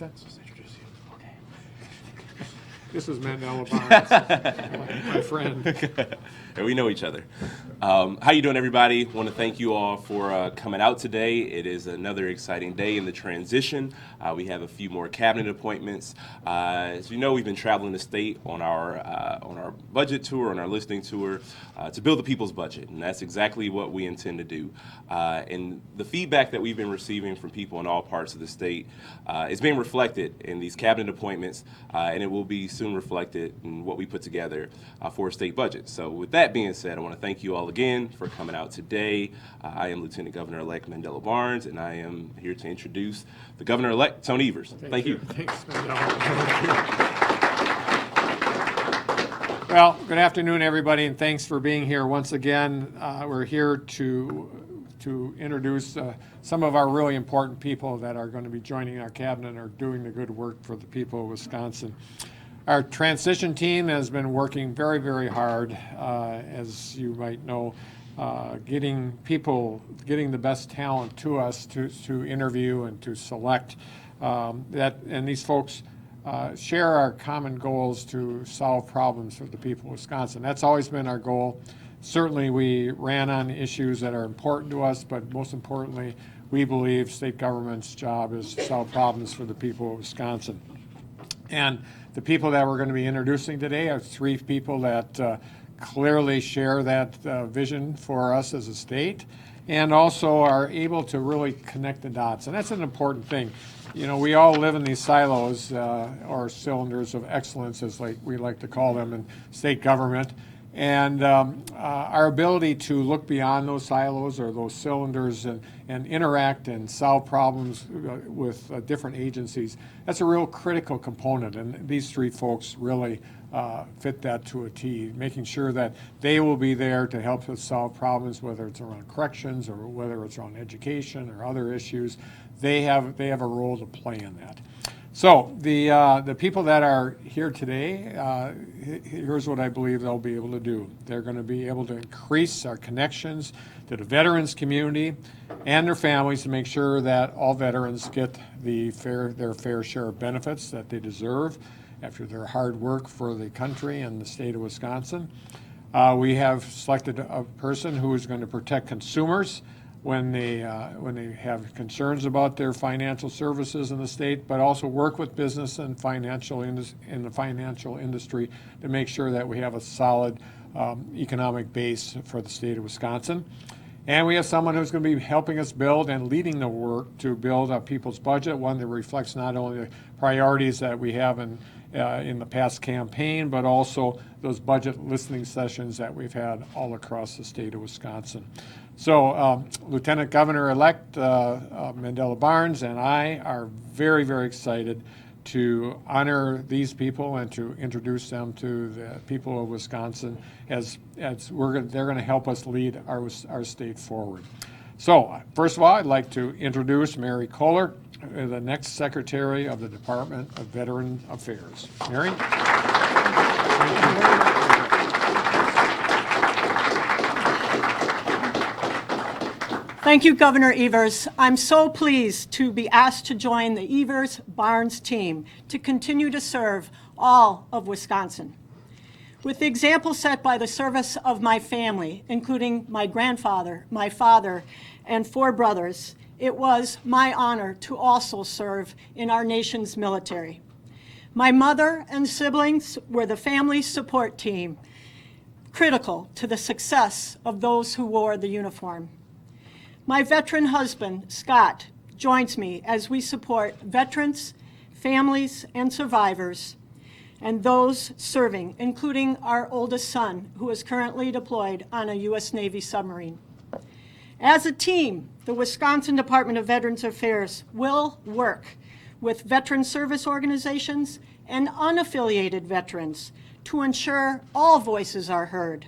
Let's introduce you. Okay. This is Mandela Barnes, my friend. And we know each other. How you doing, everybody? Want to thank you all for coming out today. It is another exciting day in the transition. We have a few more cabinet appointments. As you know, we've been traveling the state on our budget tour, on our listening tour, to build the people's budget, and that's exactly what we intend to do. And the feedback that we've been receiving from people in all parts of the state is being reflected in these cabinet appointments, and it will be soon reflected in what we put together for a state budget. So with that being said, I want to thank you all again for coming out today. I am Lieutenant Governor-elect Mandela Barnes, and I am here to introduce the Governor-elect, Tony Evers. Thank you. Thanks, Mandela. Well, good afternoon, everybody, and thanks for being here once again. We're here to introduce some of our really important people that are going to be joining our cabinet and are doing the good work for the people of Wisconsin. Our transition team has been working very, very hard, as you might know, getting the best talent to us to interview and to select. And these folks share our common goals to solve problems for the people of Wisconsin. That's always been our goal. Certainly, we ran on issues that are important to us, but most importantly, we believe state government's job is to solve problems for the people of Wisconsin. And the people that we're going to be introducing today are three people that clearly share that vision for us as a state, and also are able to really connect the dots. And that's an important thing. You know, we all live in these silos, or cylinders of excellence, as we like to call them in state government. And our ability to look beyond those silos or those cylinders and interact and solve problems with different agencies, that's a real critical component. And these three folks really fit that to a T, making sure that they will be there to help us solve problems, whether it's around corrections or whether it's around education or other issues. They have a role to play in that. So the people that are here today, here's what I believe they'll be able to do. They're going to be able to increase our connections to the veterans community and their families to make sure that all veterans get their fair share of benefits that they deserve after their hard work for the country and the state of Wisconsin. We have selected a person who is going to protect consumers when they have concerns about their financial services in the state, but also work with business and in the financial industry to make sure that we have a solid economic base for the state of Wisconsin. And we have someone who's going to be helping us build and leading the work to build a people's budget, one that reflects not only the priorities that we have in the past campaign, but also those budget listening sessions that we've had all across the state of Wisconsin. So Lieutenant Governor-elect Mandela Barnes and I are very, very excited to honor these people and to introduce them to the people of Wisconsin as they're going to help us lead our state forward. So first of all, I'd like to introduce Mary Kohler, the next Secretary of the Department of Veteran Affairs. Mary? Thank you, Governor Evers. I'm so pleased to be asked to join the Evers-Barnes team to continue to serve all of Wisconsin. With the example set by the service of my family, including my grandfather, my father, and 4 brothers, it was my honor to also serve in our nation's military. My mother and siblings were the family support team, critical to the success of those who wore the uniform. My veteran husband, Scott, joins me as we support veterans, families, and survivors, and those serving, including our oldest son, who is currently deployed on a U.S. Navy submarine. As a team, the Wisconsin Department of Veterans Affairs will work with veteran service organizations and unaffiliated veterans to ensure all voices are heard.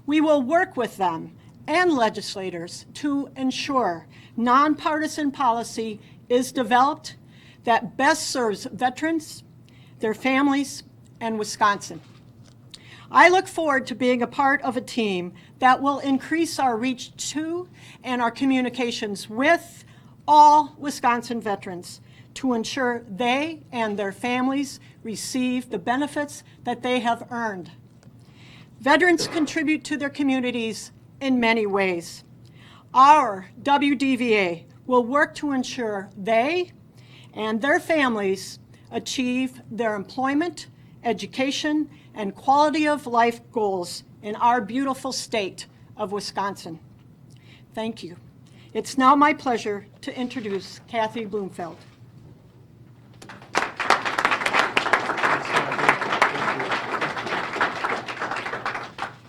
We will work with them and legislators to ensure nonpartisan policy is developed that best serves veterans, their families, and Wisconsin. I look forward to being a part of a team that will increase our reach to and our communications with all Wisconsin veterans to ensure they and their families receive the benefits that they have earned. Veterans contribute to their communities in many ways. Our WDVA will work to ensure they and their families achieve their employment, education, and quality of life goals in our beautiful state of Wisconsin. Thank you. It's now my pleasure to introduce Kathy Bloomfeld.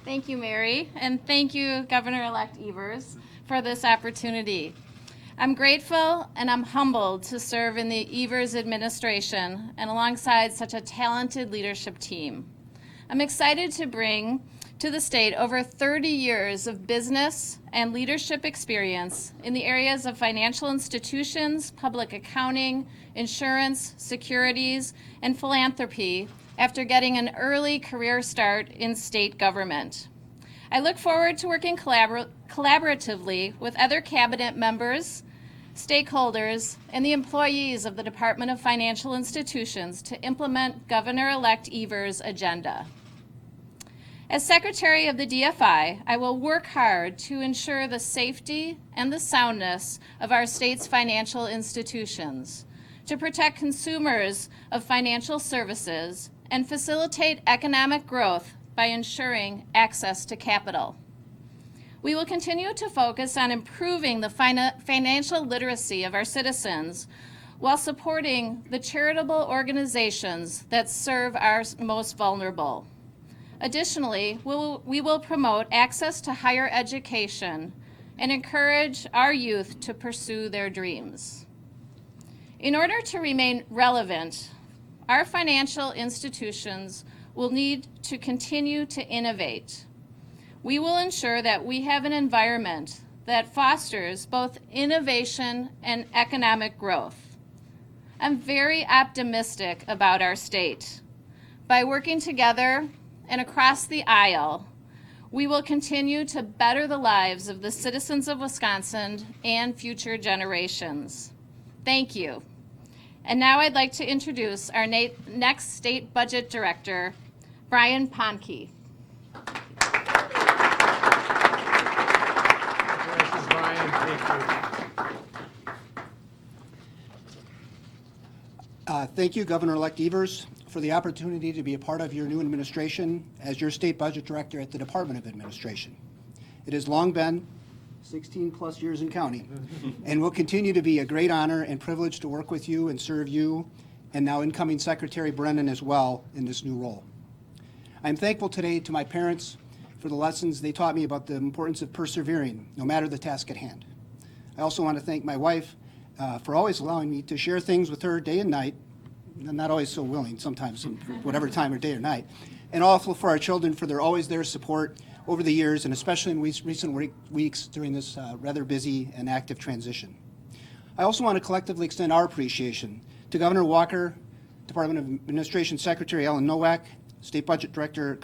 Thank you, Mary, and thank you, Governor-elect Evers, for this opportunity. I'm grateful and I'm humbled to serve in the Evers administration and alongside such a talented leadership team. I'm excited to bring to the state over 30 years of business and leadership experience in the areas of financial institutions, public accounting, insurance, securities, and philanthropy after getting an early career start in state government. I look forward to working collaboratively with other cabinet members, stakeholders, and the employees of the Department of Financial Institutions to implement Governor-elect Evers' agenda. As Secretary of the DFI, I will work hard to ensure the safety and the soundness of our state's financial institutions, to protect consumers of financial services, and facilitate economic growth by ensuring access to capital. We will continue to focus on improving the financial literacy of our citizens while supporting the charitable organizations that serve our most vulnerable. Additionally, we will promote access to higher education and encourage our youth to pursue their dreams. In order to remain relevant, our financial institutions will need to continue to innovate. We will ensure that we have an environment that fosters both innovation and economic growth. I'm very optimistic about our state. By working together and across the aisle, we will continue to better the lives of the citizens of Wisconsin and future generations. Thank you. And now I'd like to introduce our next State Budget Director, Brian Ponke. Congratulations, Brian. Thank you, Governor-elect Evers, for the opportunity to be a part of your new administration as your State Budget Director at the Department of Administration. It has long been 16 plus years in counting, and will continue to be a great honor and privilege to work with you and serve you, and now incoming Secretary Brennan as well in this new role. I'm thankful today to my parents for the lessons they taught me about the importance of persevering, no matter the task at hand. I also want to thank my wife for always allowing me to share things with her day and night. I'm not always so willing, sometimes, whatever time of day or night. And also for our children for their always there support over the years, and especially in recent weeks during this rather busy and active transition. I also want to collectively extend our appreciation to Governor Walker, Department of Administration Secretary Ellen Nowak, current State Budget Director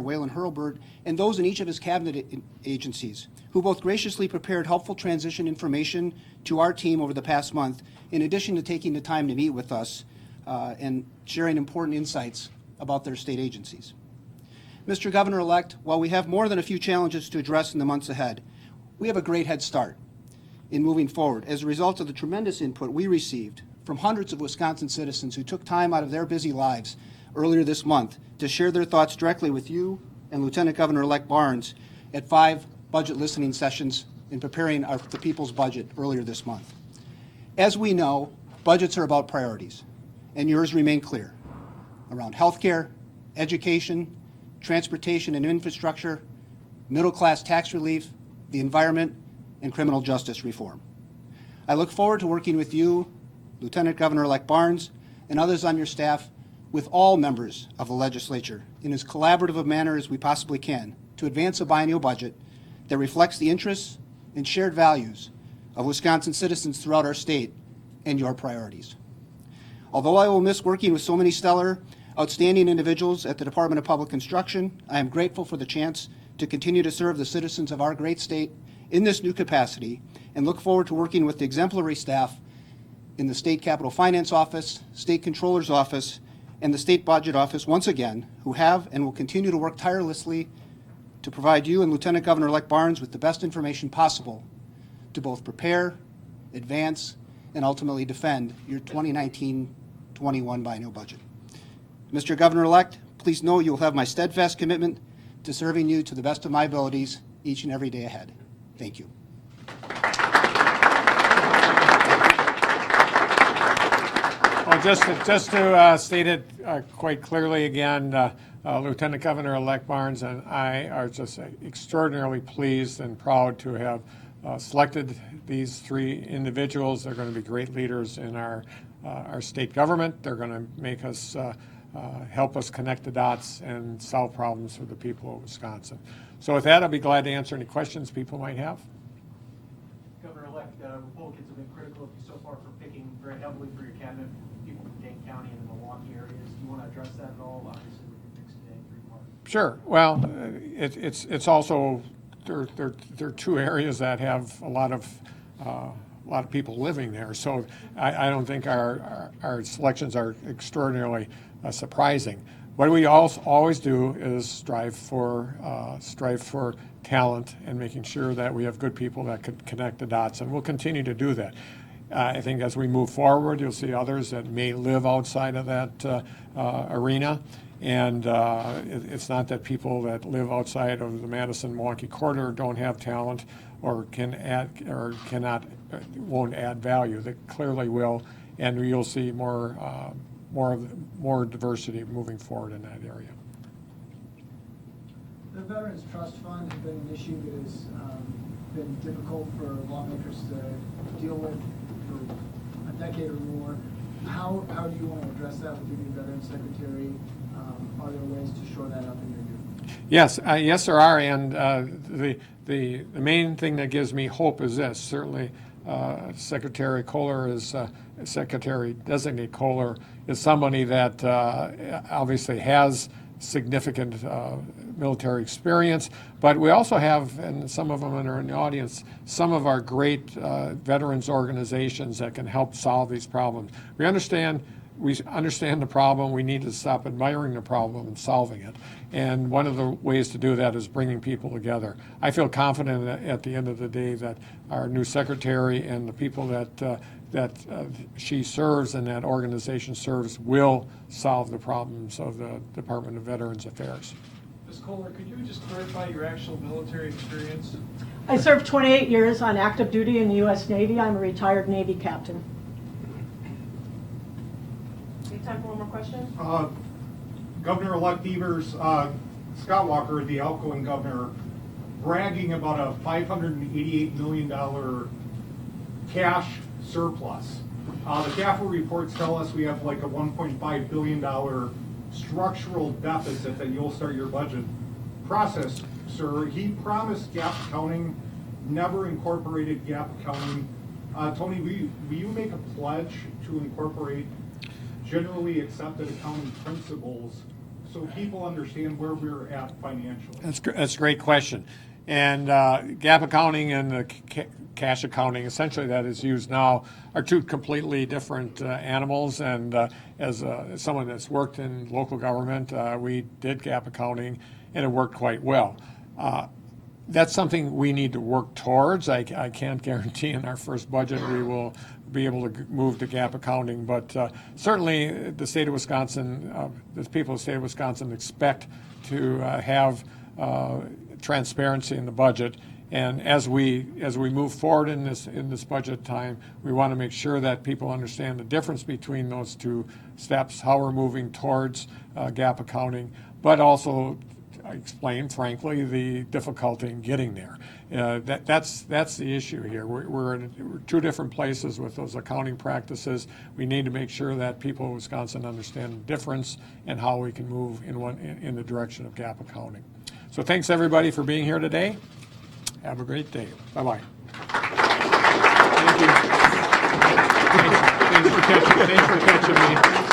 Waylon Hurlburt, and those in each of his cabinet agencies, who both graciously prepared helpful transition information to our team over the past month, in addition to taking the time to meet with us and sharing important insights about their state agencies. Mr. Governor-elect, while we have more than a few challenges to address in the months ahead, we have a great head start in moving forward as a result of the tremendous input we received from hundreds of Wisconsin citizens who took time out of their busy lives earlier this month to share their thoughts directly with you and Lieutenant Governor-elect Barnes at 5 budget listening sessions in preparing the people's budget earlier this month. As we know, budgets are about priorities, and yours remain clear around healthcare, education, transportation and infrastructure, middle-class tax relief, the environment, and criminal justice reform. I look forward to working with you, Lieutenant Governor-elect Barnes, and others on your staff, with all members of the legislature in as collaborative a manner as we possibly can to advance a biennial budget that reflects the interests and shared values of Wisconsin citizens throughout our state and your priorities. Although I will miss working with so many stellar, outstanding individuals at the Department of Public Instruction, I am grateful for the chance to continue to serve the citizens of our great state in this new capacity, and look forward to working with the exemplary staff in the State Capital Finance Office, State Controller's Office, and the State Budget Office once again, who have and will continue to work tirelessly to provide you and Lieutenant Governor-elect Barnes with the best information possible to both prepare, advance, and ultimately defend your 2019-21 biennial budget. Mr. Governor-elect, please know you will have my steadfast commitment to serving you to the best of my abilities each and every day ahead. Thank you. Well, just to state it quite clearly again, Lieutenant Governor-elect Barnes and I are just extraordinarily pleased and proud to have selected these three individuals. They're going to be great leaders in our state government. They're going to make us help us connect the dots and solve problems for the people of Wisconsin. So with that, I'll be glad to answer any questions people might have. Governor-elect, Republicans have been critical of you so far for picking very heavily for your cabinet people from Dane County and the Milwaukee areas. Do you want to address that at all? Obviously, we can fix today in 3 parts. Sure. Well, it's also there are two areas that have a lot of people living there. So I don't think our selections are extraordinarily surprising. What we always do is strive for talent and making sure that we have good people that can connect the dots, and we'll continue to do that. I think as we move forward, you'll see others that may live outside of that arena. And it's not that people that live outside of the Madison-Milwaukee corridor don't have talent or can add or won't add value. They clearly will, and you'll see more diversity moving forward in that area. The Veterans Trust Fund has been an issue that has been difficult for lawmakers to deal with for a decade or more. How do you want to address that with your new Veterans Secretary? Are there ways to shore that up in your view? Yes, yes there are, and the main thing that gives me hope is this. Certainly, Secretary Kohler is Secretary Designate Kohler is somebody that obviously has significant military experience, but we also have, and some of them are in the audience, some of our great veterans organizations that can help solve these problems. We understand the problem. We need to stop admiring the problem and solving it. And one of the ways to do that is bringing people together. I feel confident that at the end of the day that our new secretary and the people that she serves and that organization serves will solve the problems of the Department of Veterans Affairs. Ms. Kohler, could you just clarify your actual military experience? I served 28 years on active duty in the U.S. Navy. I'm a retired Navy captain. Time for one more question? Governor-elect Evers, Scott Walker, the outgoing governor, bragging about a $588 million cash surplus. The CAFO reports tell us we have like a $1.5 billion structural deficit that you'll start your budget process, sir. He promised gap accounting, never incorporated gap accounting. Tony, will you make a pledge to incorporate generally accepted accounting principles so people understand where we're at financially? That's a great question. And gap accounting and the cash accounting, essentially that is used now, are two completely different animals. And as someone that's worked in local government, we did gap accounting and it worked quite well. That's something we need to work towards. I can't guarantee in our first budget we will be able to move to gap accounting, but certainly the state of Wisconsin, the people of the state of Wisconsin expect to have transparency in the budget. And as we move forward in this budget time, we want to make sure that people understand the difference between those two steps, how we're moving towards gap accounting, but also explain, frankly, the difficulty in getting there. That's the issue here. We're in two different places with those accounting practices. We need to make sure that people in Wisconsin understand the difference and how we can move in the direction of gap accounting. So thanks everybody for being here today. Have a great day. Bye-bye. Thank you. Thanks for catching me.